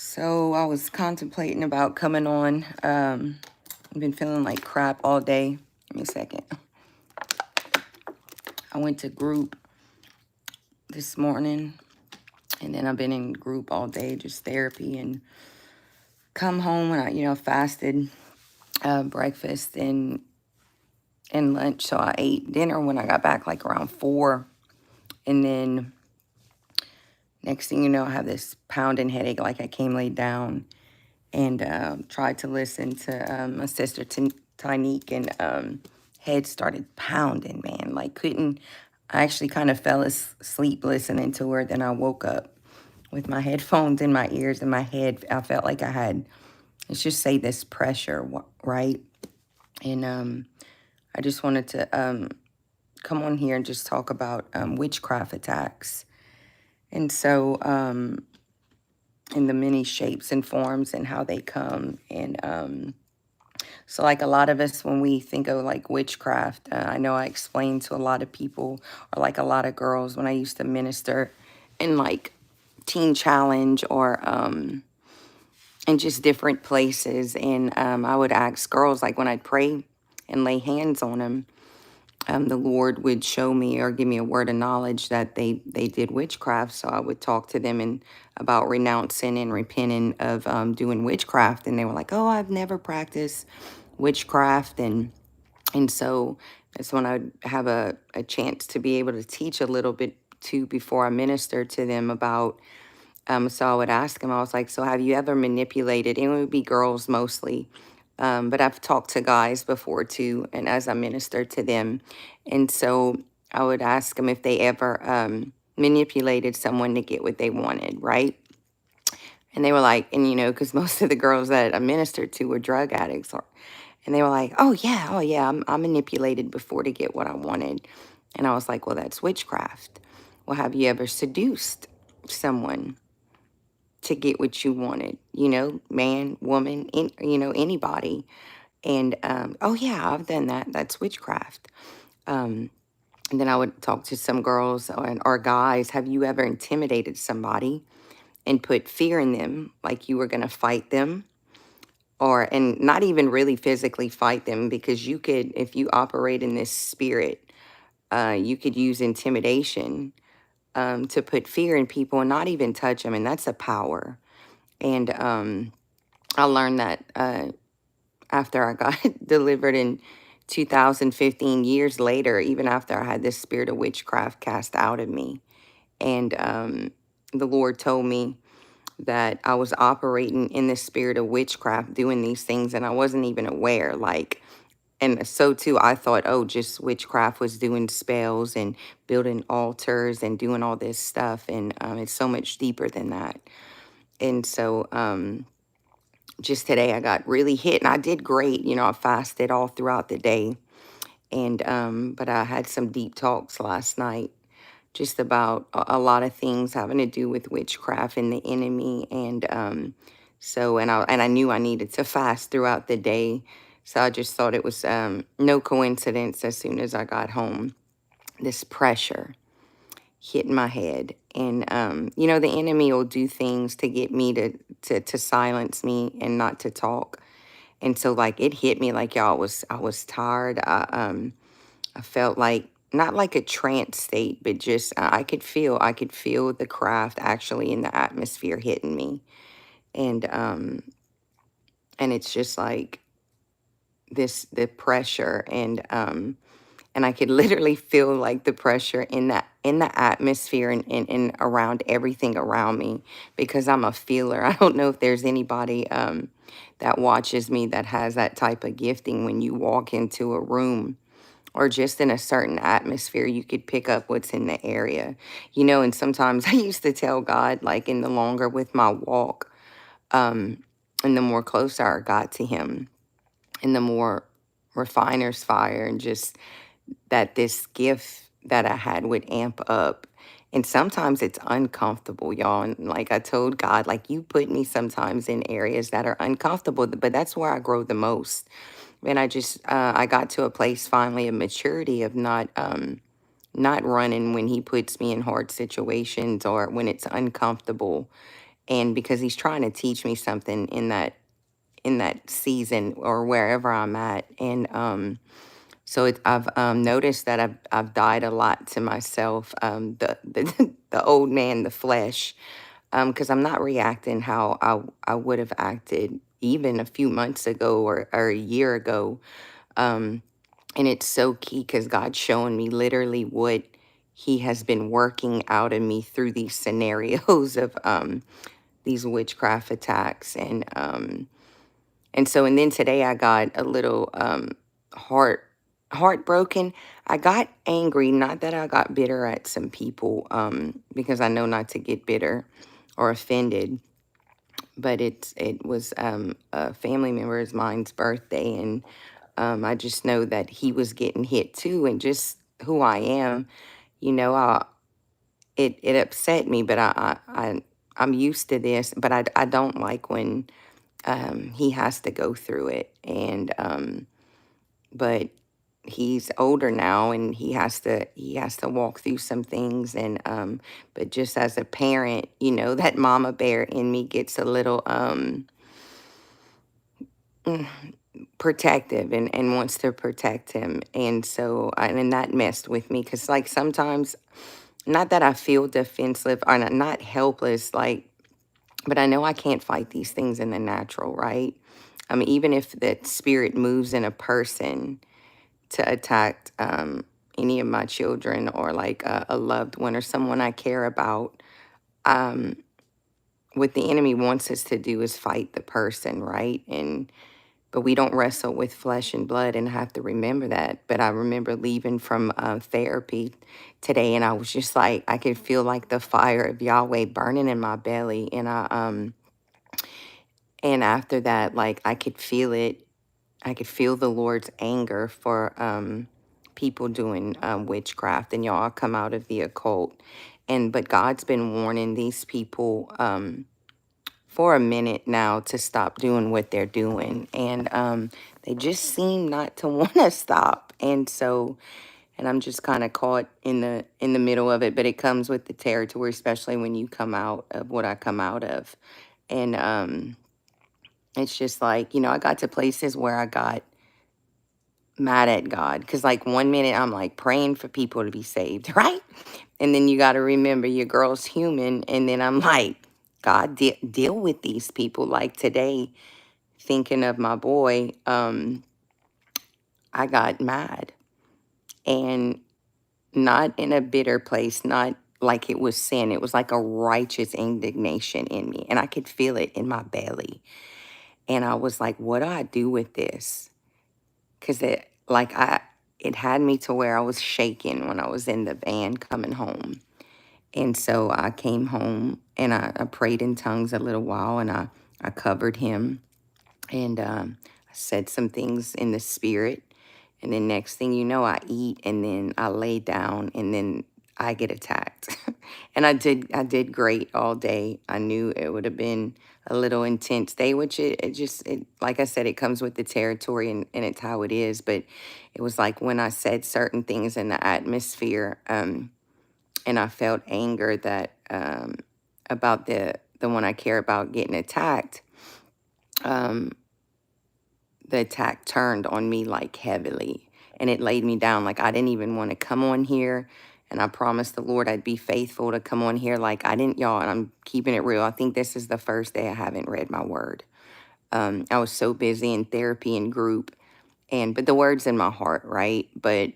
So I was contemplating about coming on. I've been feeling like crap all day. Give me a second. I went to group this morning, and then I've been in group all day, just therapy, and come home and I fasted breakfast and lunch. So I ate dinner when I got back, like around 4, and then next thing you know, I have this pounding headache. Like I came laid down and tried to listen to my sister Tyneek, and head started pounding, man. Like I actually kind of fell asleep listening to her. Then I woke up with my headphones in my ears and my head. I felt like I had, let's just say, this pressure, right? And I just wanted to come on here and just talk about witchcraft attacks. And so in the many shapes and forms and how they come. And so like a lot of us, when we think of like witchcraft, I know I explained to a lot of people, or like a lot of girls when I used to minister in like Teen Challenge or in just different places. And I would ask girls, like when I'd pray and lay hands on them, the Lord would show me or give me a word of knowledge that they did witchcraft. So I would talk to them and about renouncing and repenting of doing witchcraft. And they were like, oh, I've never practiced witchcraft. And so that's when I'd have a chance to be able to teach a little bit too before I minister to them about. So I would ask them, I was like, so have you ever manipulated? And it would be girls mostly. But I've talked to guys before too, and as I ministered to them. And so I would ask them if they ever manipulated someone to get what they wanted, right? And they were like, and because most of the girls that I ministered to were drug addicts, and they were like, oh yeah, I manipulated before to get what I wanted. And I was like, well, that's witchcraft. Well, have you ever seduced someone to get what you wanted? Man, woman, anybody. And, oh yeah, I've done that. That's witchcraft. And then I would talk to some girls or guys. Have you ever intimidated somebody and put fear in them, like you were going to fight them? And not even really physically fight them, because you could, if you operate in this spirit, you could use intimidation to put fear in people and not even touch them. And that's a power. And I learned that after I got delivered in 2015, years later, even after I had this spirit of witchcraft cast out of me. And the Lord told me that I was operating in the spirit of witchcraft, doing these things, and I wasn't even aware. And so too, I thought, oh, just witchcraft was doing spells and building altars and doing all this stuff. And it's so much deeper than that. And so just today I got really hit, and I did great. I fasted all throughout the day. And but I had some deep talks last night just about a lot of things having to do with witchcraft and the enemy. And I knew I needed to fast throughout the day. So I just thought it was no coincidence. As soon as I got home, this pressure hit my head. And the enemy will do things to get me to silence me and not to talk. And so like it hit me like, y'all, I was tired. I felt like, not like a trance state, but just I could feel the craft actually in the atmosphere hitting me. And it's just like the pressure, and I could literally feel like the pressure in the atmosphere, and around everything around me, because I'm a feeler. I don't know if there's anybody that watches me that has that type of gifting. When you walk into a room or just in a certain atmosphere, you could pick up what's in the area. And sometimes I used to tell God, like, in the longer with my walk, and the more closer I got to him, and the more refiner's fire, and just that this gift that I had would amp up. And sometimes it's uncomfortable, y'all. And like I told God, like, you put me sometimes in areas that are uncomfortable, but that's where I grow the most. And I got to a place finally of maturity of not running when he puts me in hard situations or when it's uncomfortable. And because he's trying to teach me something in that season or wherever I'm at. And so I've noticed that I've died a lot to myself, the old man, the flesh, because I'm not reacting how I would have acted even a few months ago or a year ago. Um, and it's so key because God's showing me literally what He has been working out of me through these scenarios of these witchcraft attacks. And so, and then today I got a little heartbroken. I got angry, not that I got bitter at some people, because I know not to get bitter or offended, but it was a family member of mine's birthday, and I just know that he was getting hit too, and just who I am, you know, it upset me, but I'm used to this, but I don't like when he has to go through it. And but he's older now, and he has to walk through some things. And but just as a parent, you know, that mama bear in me gets a little mm, protective, and wants to protect him. And so and that messed with me, because like sometimes, not that I feel defensive or not helpless, like, but I know I can't fight these things in the natural, right? I mean, even if the spirit moves in a person to attack any of my children, or like a loved one or someone I care about, um, what the enemy wants us to do is fight the person, right? And but we don't wrestle with flesh and blood, and I have to remember that. But I remember leaving from therapy today, and I was just like, I could feel like the fire of Yahweh burning in my belly, and after that, like I could feel it. I could feel the Lord's anger for people doing witchcraft, and y'all come out of the occult. And but God's been warning these people for a minute now to stop doing what they're doing, and they just seem not to want to stop. And so, and I'm just kind of caught in the middle of it. But it comes with the territory, especially when you come out of what I come out of, and it's just like, you know, I got to places where I got mad at God, because like one minute I'm like praying for people to be saved, right? And then you got to remember your girl's human, and then I'm like, God, deal with these people. Like today, thinking of my boy, I got mad, and not in a bitter place, not like it was sin. It was like a righteous indignation in me, and I could feel it in my belly. And I was like, what do I do with this? Because it had me to where I was shaking when I was in the van coming home. And so I came home, and I prayed in tongues a little while, and I covered him, and I said some things in the spirit. And then next thing you know, I eat, and then I lay down, and then I get attacked. And I did great all day. I knew it would have been a little intense day, which like I said, it comes with the territory, and it's how it is. But it was like when I said certain things in the atmosphere, and I felt anger that about the one I care about getting attacked. Um, the attack turned on me like heavily, and it laid me down. Like I didn't even want to come on here, and I promised the Lord I'd be faithful to come on here. Like I didn't, y'all, and I'm keeping it real. I think this is the first day I haven't read my word. I was so busy in therapy and group, but the word's in my heart, right? But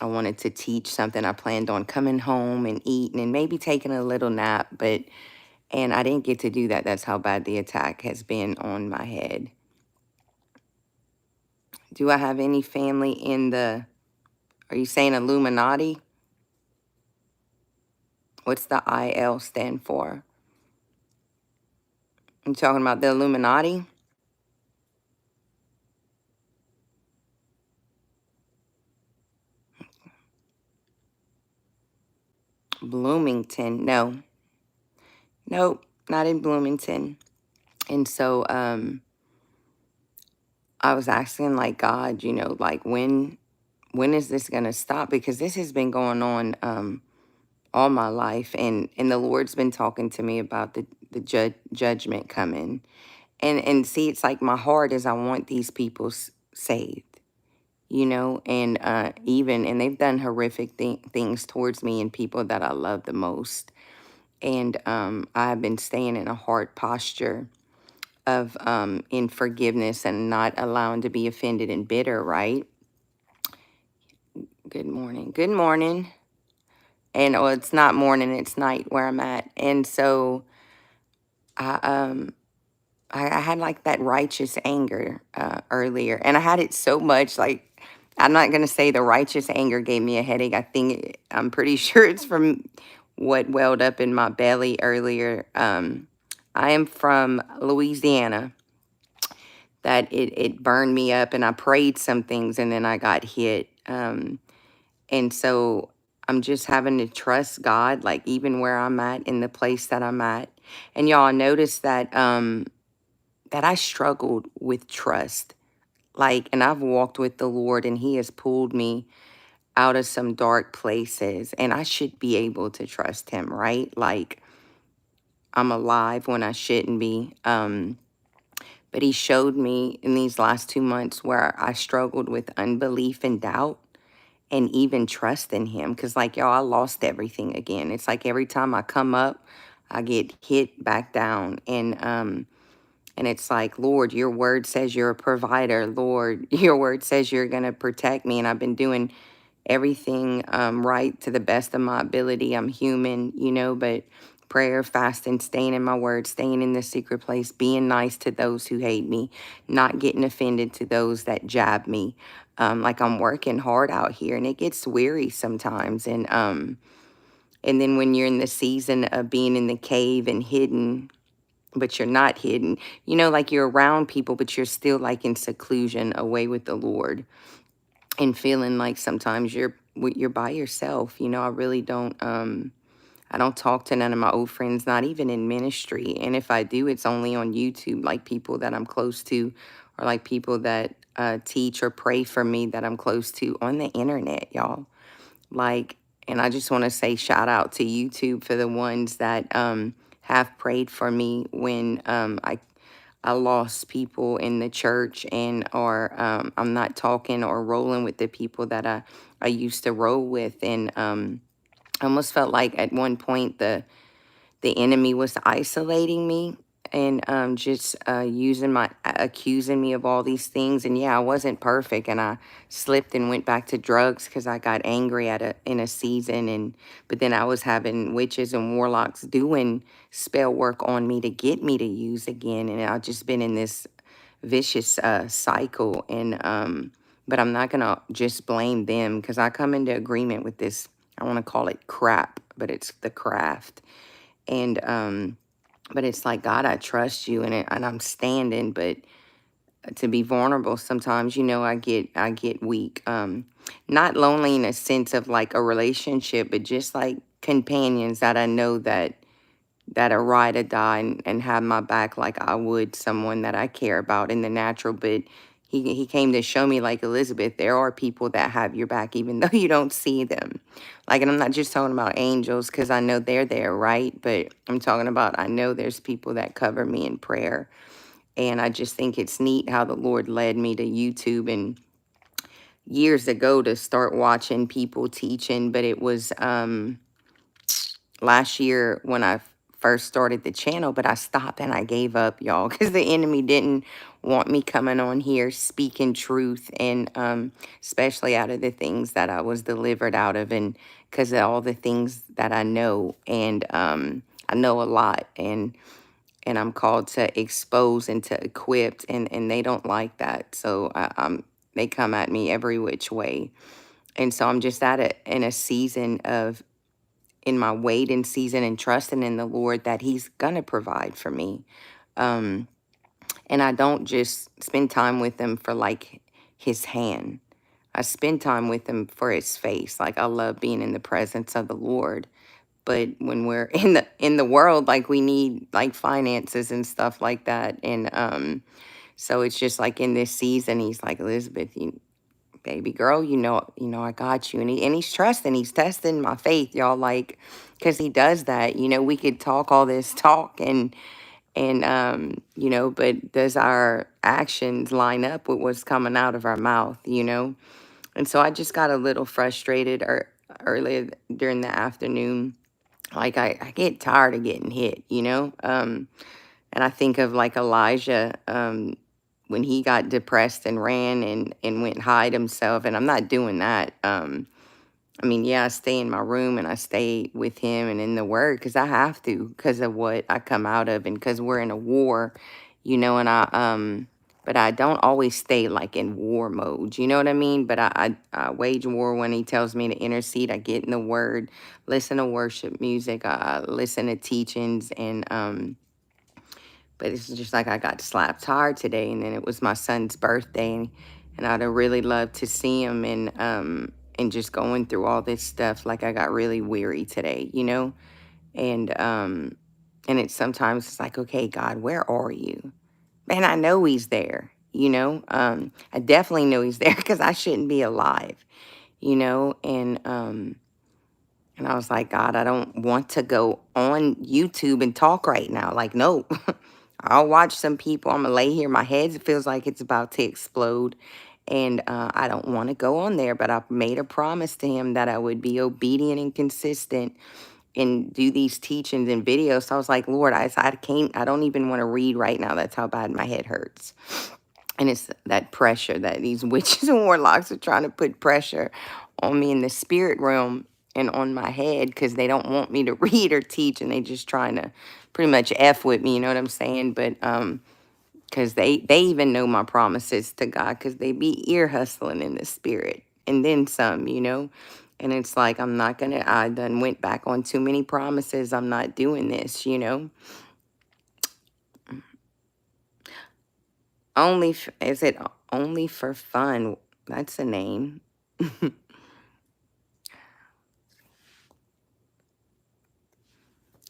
I wanted to teach something. I planned on coming home and eating and maybe taking a little nap, and I didn't get to do that. That's how bad the attack has been on my head. Do I have any family in the, are you saying Illuminati? What's the IL stand for? You talking about the Illuminati? Bloomington. No. Nope, not in Bloomington. And so I was asking like God, you know, like when is this gonna stop? Because this has been going on all my life, and the Lord's been talking to me about the judgment coming. And see, it's like my heart is I want these people saved, and and they've done horrific things towards me and people that I love the most. And I've been staying in a heart posture of in forgiveness and not allowing to be offended and bitter, right? Good morning. Good morning. And well, it's not morning, it's night where I'm at. And so I I had like that righteous anger earlier, and I had it so much. Like, I'm not gonna say the righteous anger gave me a headache. I'm pretty sure it's from what welled up in my belly earlier. I am from Louisiana. That it burned me up, and I prayed some things, and then I got hit. And so I'm just having to trust God, like even where I'm at in the place that I'm at. And y'all notice that that I struggled with trust. Like, and I've walked with the Lord and he has pulled me out of some dark places, and I should be able to trust him, right? Like, I'm alive when I shouldn't be. But he showed me in these last 2 months where I struggled with unbelief and doubt and even trust in him. Cause like, y'all, I lost everything again. It's like every time I come up, I get hit back down. And it's like, Lord, your word says you're a provider. Lord, your word says you're going to protect me. And I've been doing everything right to the best of my ability. I'm human, but prayer, fasting, staying in my word, staying in the secret place, being nice to those who hate me, not getting offended to those that jab me. Like, I'm working hard out here, and it gets weary sometimes. And then when you're in the season of being in the cave and hidden, but you're not hidden, like you're around people, but you're still like in seclusion away with the Lord, and feeling like sometimes you're by yourself. I really don't I don't talk to none of my old friends, not even in ministry. And if I do, it's only on YouTube, like people that I'm close to, or like people that teach or pray for me that I'm close to on the internet, y'all. Like, and I just want to say shout out to YouTube for the ones that have prayed for me when I lost people in the church, and or I'm not talking or rolling with the people that I used to roll with. And I almost felt like at one point the enemy was isolating me, and just accusing me of all these things. And yeah, I wasn't perfect, and I slipped and went back to drugs because I got angry in a season. And but then I was having witches and warlocks doing spell work on me to get me to use again, and I've just been in this vicious cycle. And but I'm not gonna just blame them, because I come into agreement with this. I want to call it crap, but it's the craft. And but it's like, God, I trust you, and I'm standing. But to be vulnerable sometimes, I get weak. Not lonely in a sense of like a relationship, but just like companions that I know that are ride or die, and have my back like I would someone that I care about in the natural. But he came to show me, like, Elizabeth, there are people that have your back even though you don't see them. Like, and I'm not just talking about angels, because I know they're there, right? But I'm talking about, I know there's people that cover me in prayer. And I just think it's neat how the Lord led me to YouTube and years ago to start watching people teaching. But it was last year when I first started the channel, but I stopped and I gave up, y'all, because the enemy didn't want me coming on here speaking truth, and especially out of the things that I was delivered out of, and because of all the things that I know. And I know a lot, and I'm called to expose and to equip, and they don't like that. So they come at me every which way. And so I'm just in a season of, in my waiting season, and trusting in the Lord that he's gonna provide for me. Um, and I don't just spend time with him for like his hand. I spend time with him for his face. Like, I love being in the presence of the Lord. But when we're in the world, like, we need like finances and stuff like that. And so it's just like in this season, he's like, Elizabeth, baby girl, I got you. And he's trusting, he's testing my faith, y'all, like, because he does that. We could talk all this talk and but does our actions line up with what's coming out of our mouth? And so I just got a little frustrated earlier during the afternoon. Like I get tired of getting hit. And I think of like Elijah, when he got depressed and ran and went hide himself. And I'm not doing that. I mean, yeah, I stay in my room and I stay with him and in the word because I have to, because of what I come out of and because we're in a war. And but I don't always stay like in war mode. You know what I mean? But I wage war when he tells me to intercede. I get in the word, listen to worship music, I listen to teachings, but it's just like I got slapped hard today, and then it was my son's birthday, and I'd have really loved to see him, and just going through all this stuff, like I got really weary today. And it's sometimes it's like, okay, God, where are you? And I know he's there. I definitely know he's there because I shouldn't be alive. And I was like, God, I don't want to go on YouTube and talk right now. Like, no. I'll watch some people. I'm going to lay here. My head feels like it's about to explode. And I don't want to go on there. But I've made a promise to him that I would be obedient and consistent and do these teachings and videos. So I was like, Lord, I don't even want to read right now. That's how bad my head hurts. And it's that pressure that these witches and warlocks are trying to put pressure on me in the spirit realm and on my head because they don't want me to read or teach, and they just trying to pretty much F with me, you know what I'm saying? But because they even know my promises to God because they be ear hustling in the spirit and then some. And it's like, I done went back on too many promises. I'm not doing this. Is it only for fun? That's a name.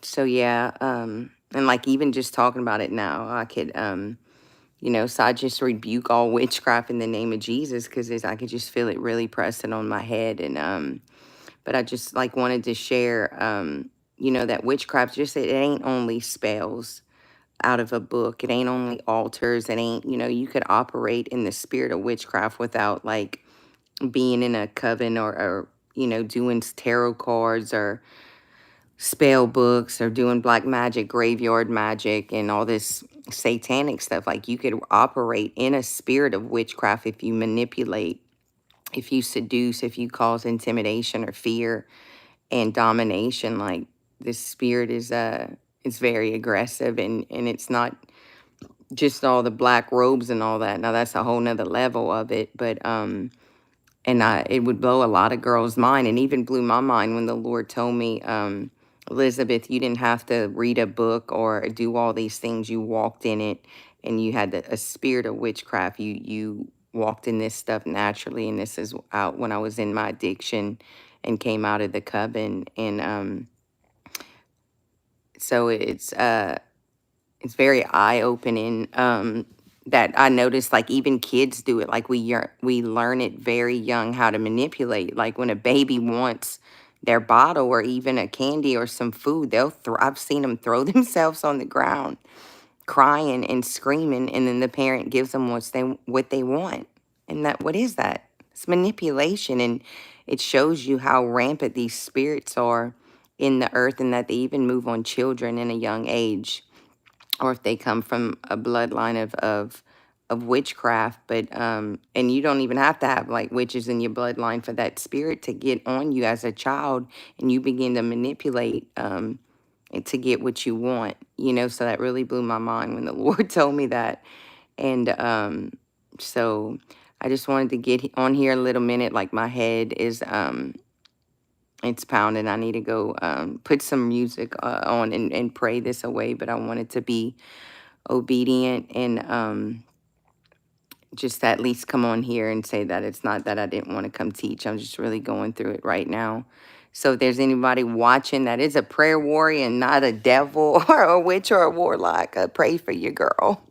So yeah, and like even just talking about it now, I could, so I just rebuke all witchcraft in the name of Jesus because I could just feel it really pressing on my head, and but I just like wanted to share, that witchcraft it ain't only spells out of a book. It ain't only altars. It ain't, you could operate in the spirit of witchcraft without like being in a coven or doing tarot cards or spell books or doing black magic, graveyard magic, and all this satanic stuff. Like you could operate in a spirit of witchcraft if you manipulate, if you seduce, if you cause intimidation or fear and domination. Like this spirit is it's very aggressive, and it's not just all the black robes and all that. Now that's a whole nother level of it. But and it would blow a lot of girls' mind, and even blew my mind when the Lord told me, Elizabeth, you didn't have to read a book or do all these things. You walked in it, and you had a spirit of witchcraft. You walked in this stuff naturally, and this is out when I was in my addiction and came out of the coven. And so it's very eye-opening, that I noticed, like, even kids do it. Like, we learn it very young how to manipulate. Like, when a baby wants their bottle or even a candy or some food, I've seen them throw themselves on the ground, crying and screaming, and then the parent gives them what they want. And what is that? It's manipulation, and it shows you how rampant these spirits are in the earth, and that they even move on children in a young age, or if they come from a bloodline of witchcraft. But and you don't even have to have like witches in your bloodline for that spirit to get on you as a child, and you begin to manipulate and to get what you want. So that really blew my mind when the Lord told me that. And so I just wanted to get on here a little minute. Like my head is it's pounding. I need to go put some music on and pray this away. But I wanted to be obedient and just at least come on here and say that it's not that I didn't want to come teach. I'm just really going through it right now. So if there's anybody watching that is a prayer warrior and not a devil or a witch or a warlock, pray for your girl.